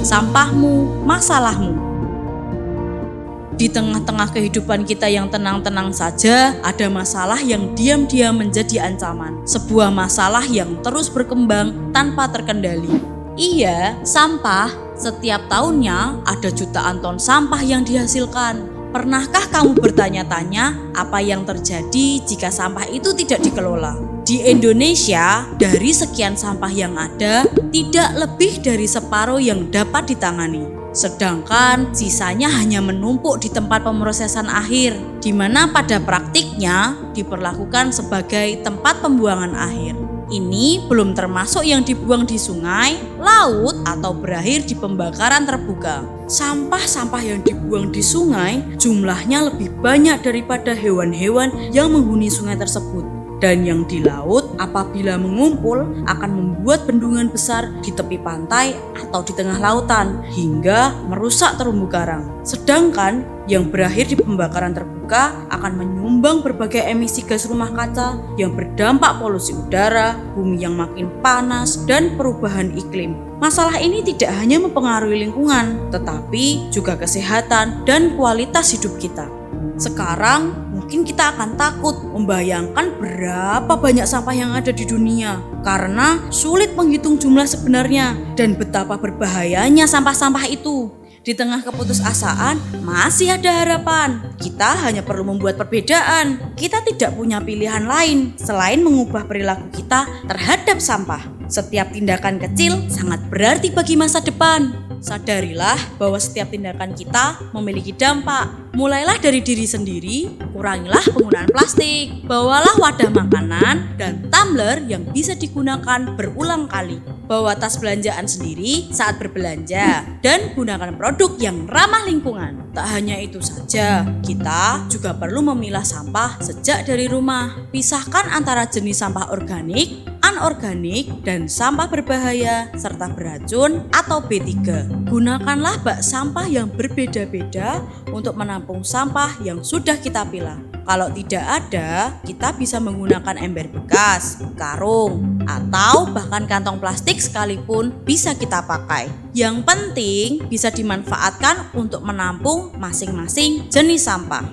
sampahmu, masalahmu. Di tengah-tengah kehidupan kita yang tenang-tenang saja, ada masalah yang diam-diam menjadi ancaman. Sebuah masalah yang terus berkembang tanpa terkendali. Iya, sampah. Setiap tahunnya ada jutaan ton sampah yang dihasilkan. Pernahkah kamu bertanya-tanya apa yang terjadi jika sampah itu tidak dikelola? Di Indonesia, dari sekian sampah yang ada, tidak lebih dari separuh yang dapat ditangani. Sedangkan sisanya hanya menumpuk di tempat pemrosesan akhir, di mana pada praktiknya diperlakukan sebagai tempat pembuangan akhir. Ini belum termasuk yang dibuang di sungai, laut, atau berakhir di pembakaran terbuka. Sampah-sampah yang dibuang di sungai jumlahnya lebih banyak daripada hewan-hewan yang menghuni sungai tersebut. Dan yang di laut apabila mengumpul akan membuat bendungan besar di tepi pantai atau di tengah lautan hingga merusak terumbu karang. Sedangkan yang berakhir di pembakaran terbuka akan menyumbang berbagai emisi gas rumah kaca yang berdampak polusi udara, bumi yang makin panas, dan perubahan iklim. Masalah ini tidak hanya mempengaruhi lingkungan, tetapi juga kesehatan dan kualitas hidup kita. Sekarang mungkin kita akan takut membayangkan berapa banyak sampah yang ada di dunia karena sulit menghitung jumlah sebenarnya dan betapa berbahayanya sampah-sampah itu. Di tengah keputusasaan masih ada harapan. Kita hanya perlu membuat perbedaan. Kita tidak punya pilihan lain selain mengubah perilaku kita terhadap sampah. Setiap tindakan kecil sangat berarti bagi masa depan. Sadarilah bahwa setiap tindakan kita memiliki dampak. Mulailah dari diri sendiri, kurangilah penggunaan plastik, bawalah wadah makanan dan tumbler yang bisa digunakan berulang kali. Bawa tas belanjaan sendiri saat berbelanja dan gunakan produk yang ramah lingkungan. Tak hanya itu saja, kita juga perlu memilah sampah sejak dari rumah. Pisahkan antara jenis sampah organik, anorganik, dan sampah berbahaya serta beracun atau B3. Gunakanlah bak sampah yang berbeda-beda untuk menampung sampah yang sudah kita pilah. Kalau tidak ada, kita bisa menggunakan ember bekas, karung, atau bahkan kantong plastik sekalipun bisa kita pakai. Yang penting bisa dimanfaatkan untuk menampung masing-masing jenis sampah.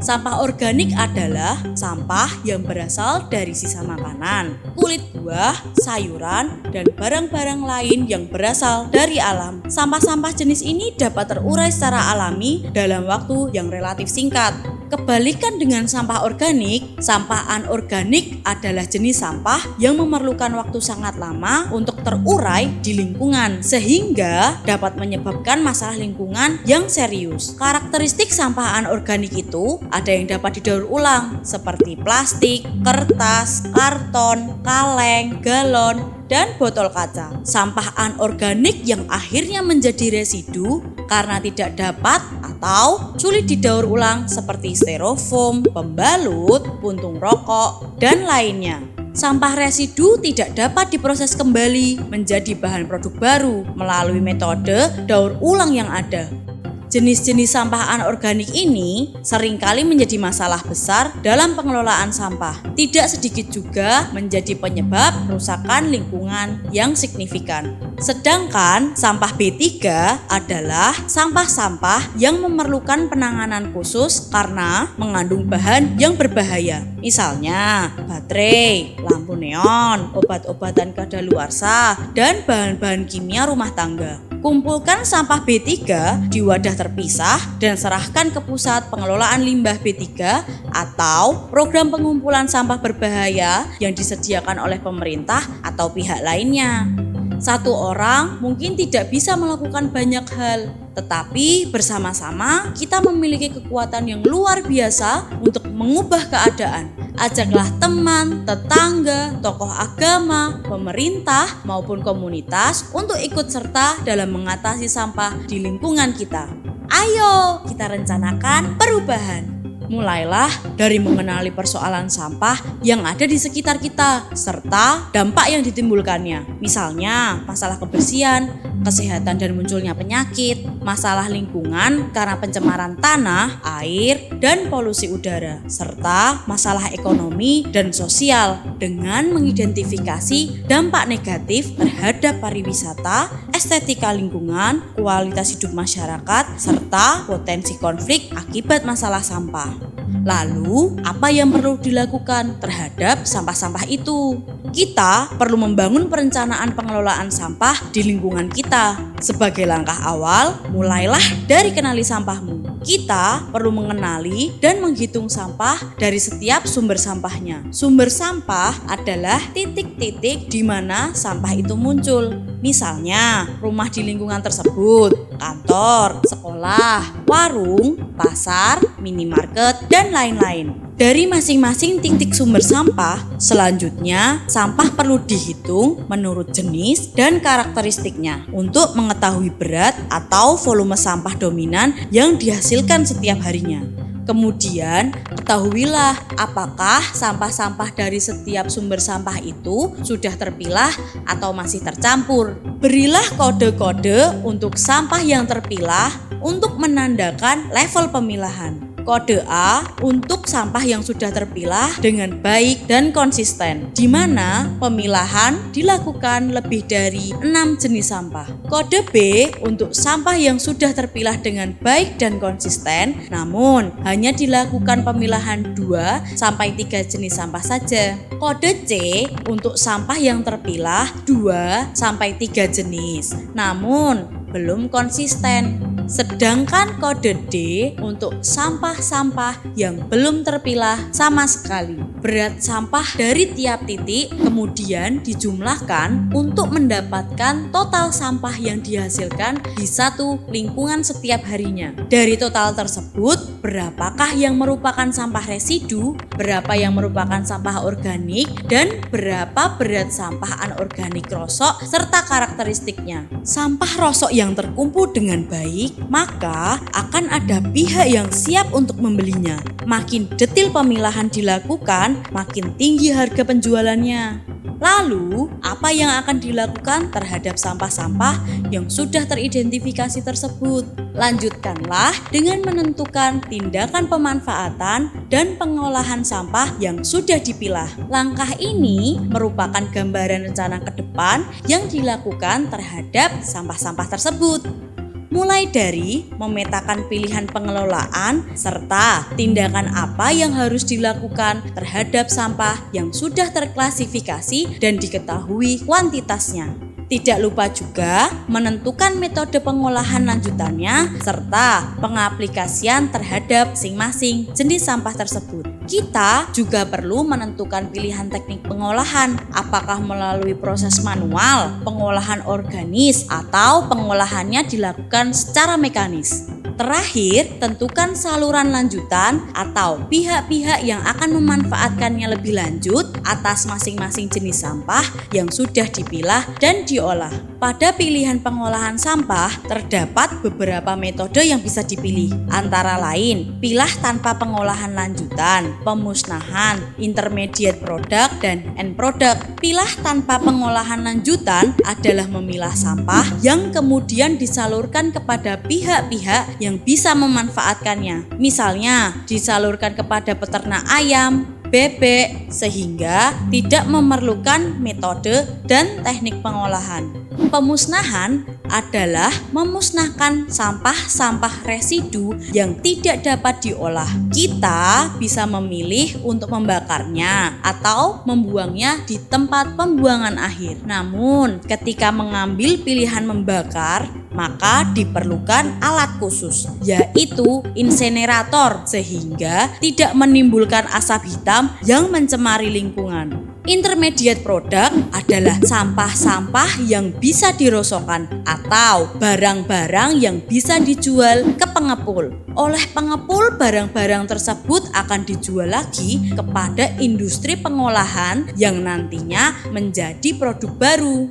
Sampah organik adalah sampah yang berasal dari sisa makanan, kulit buah, sayuran, dan barang-barang lain yang berasal dari alam. Sampah-sampah jenis ini dapat terurai secara alami dalam waktu yang relatif singkat. Kebalikan dengan sampah organik, sampah anorganik adalah jenis sampah yang memerlukan waktu sangat lama untuk terurai di lingkungan, sehingga dapat menyebabkan masalah lingkungan yang serius. Karakteristik sampah anorganik itu ada yang dapat didaur ulang, seperti plastik, kertas, karton, kaleng, galon, dan botol kaca. Sampah anorganik yang akhirnya menjadi residu karena tidak dapat atau sulit didaur ulang seperti styrofoam, pembalut, puntung rokok, dan lainnya. Sampah residu tidak dapat diproses kembali menjadi bahan produk baru melalui metode daur ulang yang ada. Jenis-jenis sampah anorganik ini seringkali menjadi masalah besar dalam pengelolaan sampah. Tidak sedikit juga menjadi penyebab kerusakan lingkungan yang signifikan. Sedangkan sampah B3 adalah sampah-sampah yang memerlukan penanganan khusus karena mengandung bahan yang berbahaya. Misalnya baterai, lampu neon, obat-obatan kadaluarsa, dan bahan-bahan kimia rumah tangga. Kumpulkan sampah B3 di wadah terpisah dan serahkan ke pusat pengelolaan limbah B3 atau program pengumpulan sampah berbahaya yang disediakan oleh pemerintah atau pihak lainnya. Satu orang mungkin tidak bisa melakukan banyak hal, tetapi bersama-sama kita memiliki kekuatan yang luar biasa untuk mengubah keadaan. Ajaklah teman, tetangga, tokoh agama, pemerintah maupun komunitas untuk ikut serta dalam mengatasi sampah di lingkungan kita. Ayo kita rencanakan perubahan. Mulailah dari mengenali persoalan sampah yang ada di sekitar kita serta dampak yang ditimbulkannya. Misalnya masalah kebersihan, kesehatan dan munculnya penyakit, masalah lingkungan karena pencemaran tanah, air, dan polusi udara, serta masalah ekonomi dan sosial dengan mengidentifikasi dampak negatif terhadap pariwisata, estetika lingkungan, kualitas hidup masyarakat, serta potensi konflik akibat masalah sampah. Lalu, apa yang perlu dilakukan terhadap sampah-sampah itu? Kita perlu membangun perencanaan pengelolaan sampah di lingkungan kita. Sebagai langkah awal, mulailah dari kenali sampahmu. Kita perlu mengenali dan menghitung sampah dari setiap sumber sampahnya. Sumber sampah adalah titik-titik di mana sampah itu muncul. Misalnya, rumah di lingkungan tersebut, kantor, sekolah, warung, pasar, minimarket, dan lain-lain. Dari masing-masing titik sumber sampah, selanjutnya sampah perlu dihitung menurut jenis dan karakteristiknya untuk mengetahui berat atau volume sampah dominan yang dihasilkan setiap harinya. Kemudian, ketahuilah apakah sampah-sampah dari setiap sumber sampah itu sudah terpilah atau masih tercampur. Berilah kode-kode untuk sampah yang terpilah untuk menandakan level pemilahan. Kode A untuk sampah yang sudah terpilah dengan baik dan konsisten, di mana pemilahan dilakukan lebih dari 6 jenis sampah. Kode B untuk sampah yang sudah terpilah dengan baik dan konsisten, namun hanya dilakukan pemilahan 2-3 jenis sampah saja. Kode C untuk sampah yang terpilah 2-3 jenis, namun belum konsisten. Sedangkan kode D untuk sampah-sampah yang belum terpilah sama sekali. Berat sampah dari tiap titik kemudian dijumlahkan untuk mendapatkan total sampah yang dihasilkan di satu lingkungan setiap harinya. Dari total tersebut, berapakah yang merupakan sampah residu, berapa yang merupakan sampah organik, dan berapa berat sampah anorganik rosok serta karakteristiknya. Sampah rosok yang terkumpul dengan baik, maka akan ada pihak yang siap untuk membelinya. Makin detail pemilahan dilakukan, makin tinggi harga penjualannya. Lalu, apa yang akan dilakukan terhadap sampah-sampah yang sudah teridentifikasi tersebut? Lanjutkanlah dengan menentukan tindakan pemanfaatan dan pengolahan sampah yang sudah dipilah. Langkah ini merupakan gambaran rencana ke depan yang dilakukan terhadap sampah-sampah tersebut. Mulai dari memetakan pilihan pengelolaan serta tindakan apa yang harus dilakukan terhadap sampah yang sudah terklasifikasi dan diketahui kuantitasnya. Tidak lupa juga menentukan metode pengolahan lanjutannya serta pengaplikasian terhadap masing-masing jenis sampah tersebut. Kita juga perlu menentukan pilihan teknik pengolahan, apakah melalui proses manual, pengolahan organis, atau pengolahannya dilakukan secara mekanis. Terakhir, tentukan saluran lanjutan atau pihak-pihak yang akan memanfaatkannya lebih lanjut atas masing-masing jenis sampah yang sudah dipilah dan diolah. Pada pilihan pengolahan sampah, terdapat beberapa metode yang bisa dipilih, antara lain pilah tanpa pengolahan lanjutan, pemusnahan, intermediate product, dan end product. Pilah tanpa pengolahan lanjutan adalah memilah sampah yang kemudian disalurkan kepada pihak-pihak yang bisa memanfaatkannya. Misalnya, disalurkan kepada peternak ayam, bebek, sehingga tidak memerlukan metode dan teknik pengolahan. Pemusnahan adalah memusnahkan sampah-sampah residu yang tidak dapat diolah. Kita bisa memilih untuk membakarnya atau membuangnya di tempat pembuangan akhir. Namun, ketika mengambil pilihan membakar, maka diperlukan alat khusus, yaitu insenerator, sehingga tidak menimbulkan asap hitam yang mencemari lingkungan. Intermediate product adalah sampah-sampah yang bisa dirosokkan atau barang-barang yang bisa dijual ke pengepul. Oleh pengepul, barang-barang tersebut akan dijual lagi kepada industri pengolahan yang nantinya menjadi produk baru.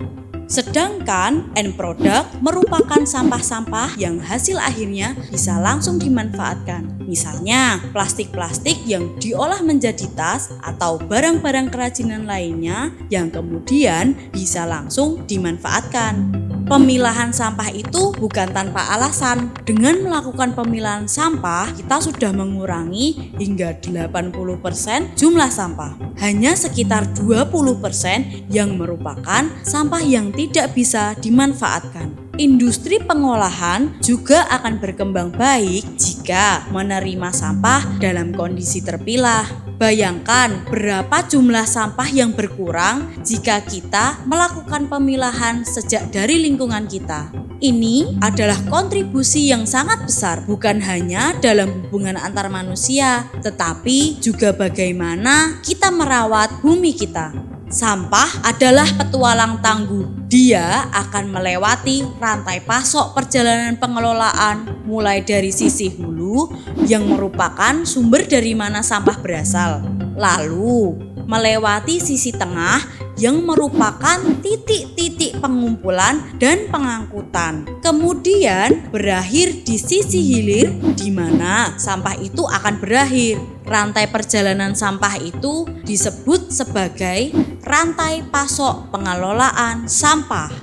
Sedangkan end product merupakan sampah-sampah yang hasil akhirnya bisa langsung dimanfaatkan. Misalnya plastik-plastik yang diolah menjadi tas atau barang-barang kerajinan lainnya yang kemudian bisa langsung dimanfaatkan. Pemilahan sampah itu bukan tanpa alasan. Dengan melakukan pemilahan sampah, kita sudah mengurangi hingga 80% jumlah sampah. Hanya sekitar 20% yang merupakan sampah yang tidak bisa dimanfaatkan. Industri pengolahan juga akan berkembang baik jika menerima sampah dalam kondisi terpilah. Bayangkan berapa jumlah sampah yang berkurang jika kita melakukan pemilahan sejak dari lingkungan kita. Ini adalah kontribusi yang sangat besar, bukan hanya dalam hubungan antar manusia, tetapi juga bagaimana kita merawat bumi kita. Sampah adalah petualang tangguh. Dia akan melewati rantai pasok perjalanan pengelolaan, mulai dari sisi hulu yang merupakan sumber dari mana sampah berasal, lalu melewati sisi tengah yang merupakan titik-titik pengumpulan dan pengangkutan. Kemudian berakhir di sisi hilir di mana sampah itu akan berakhir. Rantai perjalanan sampah itu disebut sebagai rantai pasok pengelolaan sampah.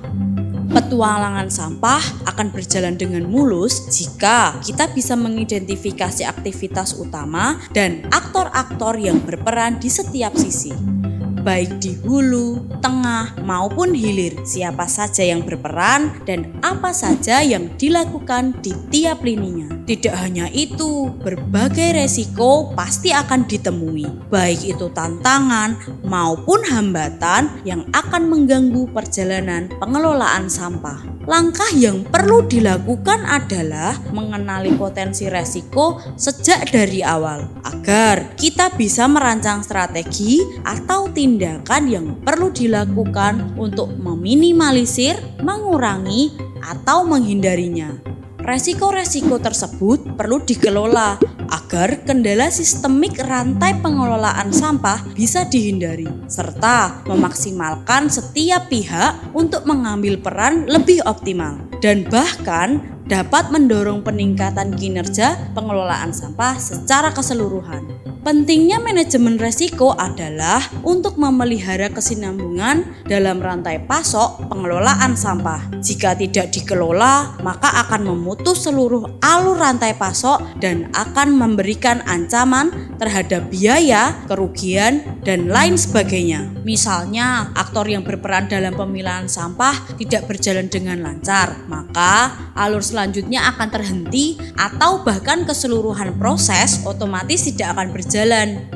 Petualangan sampah akan berjalan dengan mulus jika kita bisa mengidentifikasi aktivitas utama dan aktor-aktor yang berperan di setiap sisi, baik di hulu, tengah, maupun hilir. Siapa saja yang berperan dan apa saja yang dilakukan di tiap lininya. Tidak hanya itu, berbagai resiko pasti akan ditemui, baik itu tantangan maupun hambatan yang akan mengganggu perjalanan pengelolaan sampah. Langkah yang perlu dilakukan adalah mengenali potensi resiko sejak dari awal, agar kita bisa merancang strategi atau tindakan yang perlu dilakukan untuk meminimalisir, mengurangi, atau menghindarinya. Resiko-resiko tersebut perlu dikelola agar kendala sistemik rantai pengelolaan sampah bisa dihindari, serta memaksimalkan setiap pihak untuk mengambil peran lebih optimal, dan bahkan dapat mendorong peningkatan kinerja pengelolaan sampah secara keseluruhan. Pentingnya manajemen resiko adalah untuk memelihara kesinambungan dalam rantai pasok pengelolaan sampah. Jika tidak dikelola, maka akan memutus seluruh alur rantai pasok dan akan memberikan ancaman terhadap biaya, kerugian, dan lain sebagainya. Misalnya, aktor yang berperan dalam pemilahan sampah tidak berjalan dengan lancar, maka alur selanjutnya akan terhenti atau bahkan keseluruhan proses otomatis tidak akan berjalan.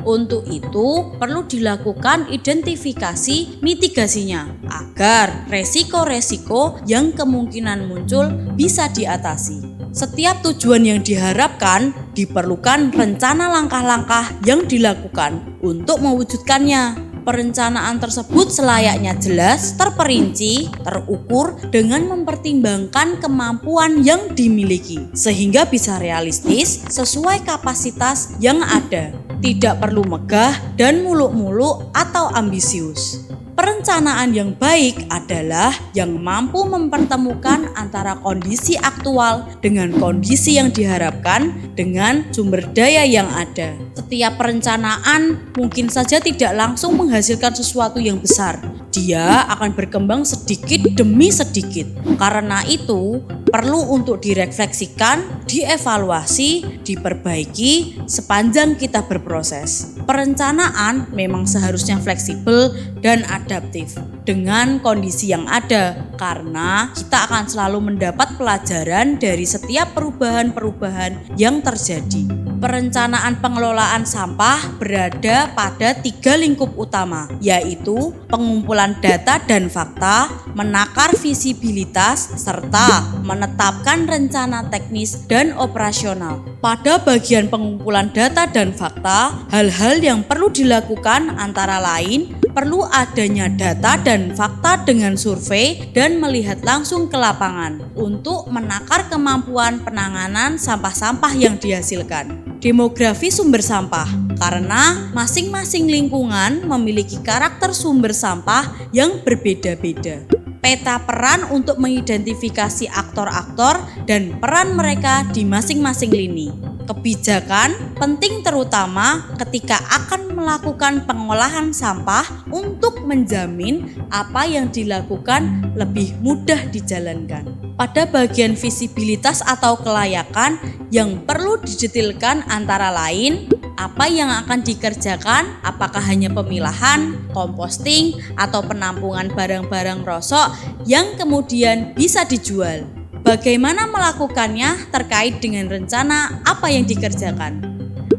Untuk itu perlu dilakukan identifikasi mitigasinya agar resiko-resiko yang kemungkinan muncul bisa diatasi. Setiap tujuan yang diharapkan diperlukan rencana langkah-langkah yang dilakukan untuk mewujudkannya. Perencanaan tersebut selayaknya jelas, terperinci, terukur dengan mempertimbangkan kemampuan yang dimiliki sehingga bisa realistis sesuai kapasitas yang ada. Tidak perlu megah dan muluk-muluk atau ambisius. Perencanaan yang baik adalah yang mampu mempertemukan antara kondisi aktual dengan kondisi yang diharapkan dengan sumber daya yang ada. Setiap perencanaan mungkin saja tidak langsung menghasilkan sesuatu yang besar. Dia akan berkembang sedikit demi sedikit. Karena itu, perlu untuk direfleksikan, dievaluasi, diperbaiki sepanjang kita berproses. Perencanaan memang seharusnya fleksibel dan adaptif dengan kondisi yang ada, karena kita akan selalu mendapat pelajaran dari setiap perubahan-perubahan yang terjadi. Perencanaan pengelolaan sampah berada pada 3 lingkup utama, yaitu pengumpulan data dan fakta, menakar visibilitas, serta menetapkan rencana teknis dan operasional. Pada bagian pengumpulan data dan fakta, hal-hal yang perlu dilakukan antara lain perlu adanya data dan fakta dengan survei dan melihat langsung ke lapangan untuk menakar kemampuan penanganan sampah-sampah yang dihasilkan. Demografi sumber sampah, karena masing-masing lingkungan memiliki karakter sumber sampah yang berbeda-beda. Peta peran untuk mengidentifikasi aktor-aktor dan peran mereka di masing-masing lini. Kebijakan penting terutama ketika akan melakukan pengolahan sampah untuk menjamin apa yang dilakukan lebih mudah dijalankan. Pada bagian visibilitas atau kelayakan yang perlu didetilkan antara lain apa yang akan dikerjakan, apakah hanya pemilahan, komposting, atau penampungan barang-barang rosok yang kemudian bisa dijual. Bagaimana melakukannya terkait dengan rencana apa yang dikerjakan.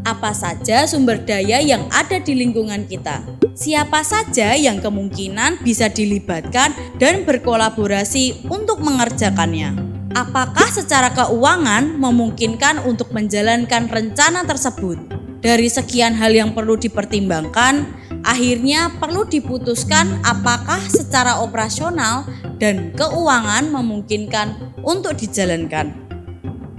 Apa saja sumber daya yang ada di lingkungan kita. Siapa saja yang kemungkinan bisa dilibatkan dan berkolaborasi untuk mengerjakannya. Apakah secara keuangan memungkinkan untuk menjalankan rencana tersebut? Dari sekian hal yang perlu dipertimbangkan, akhirnya perlu diputuskan apakah secara operasional dan keuangan memungkinkan untuk dijalankan.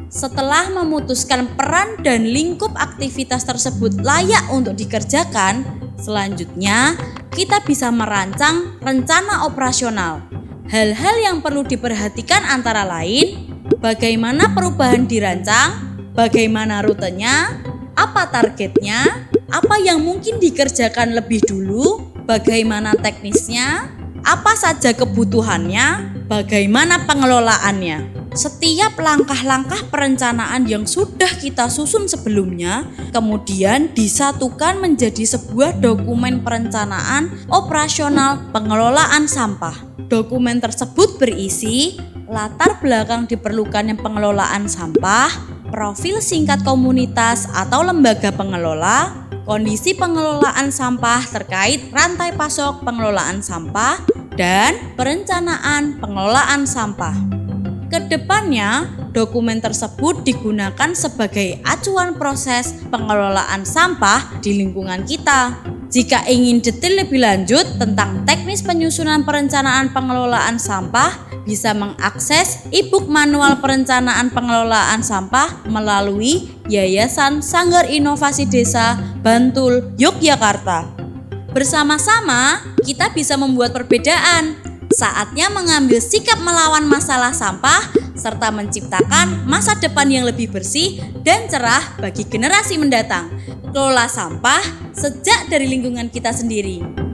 Setelah memutuskan peran dan lingkup aktivitas tersebut layak untuk dikerjakan, selanjutnya kita bisa merancang rencana operasional. Hal-hal yang perlu diperhatikan antara lain, bagaimana perubahan dirancang, bagaimana rutenya, apa targetnya, apa yang mungkin dikerjakan lebih dulu, bagaimana teknisnya, apa saja kebutuhannya, bagaimana pengelolaannya. Setiap langkah-langkah perencanaan yang sudah kita susun sebelumnya kemudian disatukan menjadi sebuah dokumen perencanaan operasional pengelolaan sampah. Dokumen tersebut berisi latar belakang diperlukannya pengelolaan sampah, profil singkat komunitas atau lembaga pengelola, kondisi pengelolaan sampah terkait rantai pasok pengelolaan sampah, dan perencanaan pengelolaan sampah. Kedepannya, dokumen tersebut digunakan sebagai acuan proses pengelolaan sampah di lingkungan kita. Jika ingin detail lebih lanjut tentang teknis penyusunan perencanaan pengelolaan sampah, bisa mengakses e-book manual perencanaan pengelolaan sampah melalui Yayasan Sanggar Inovasi Desa Bantul, Yogyakarta. Bersama-sama, kita bisa membuat perbedaan. Saatnya mengambil sikap melawan masalah sampah serta menciptakan masa depan yang lebih bersih dan cerah bagi generasi mendatang. Kelola sampah sejak dari lingkungan kita sendiri.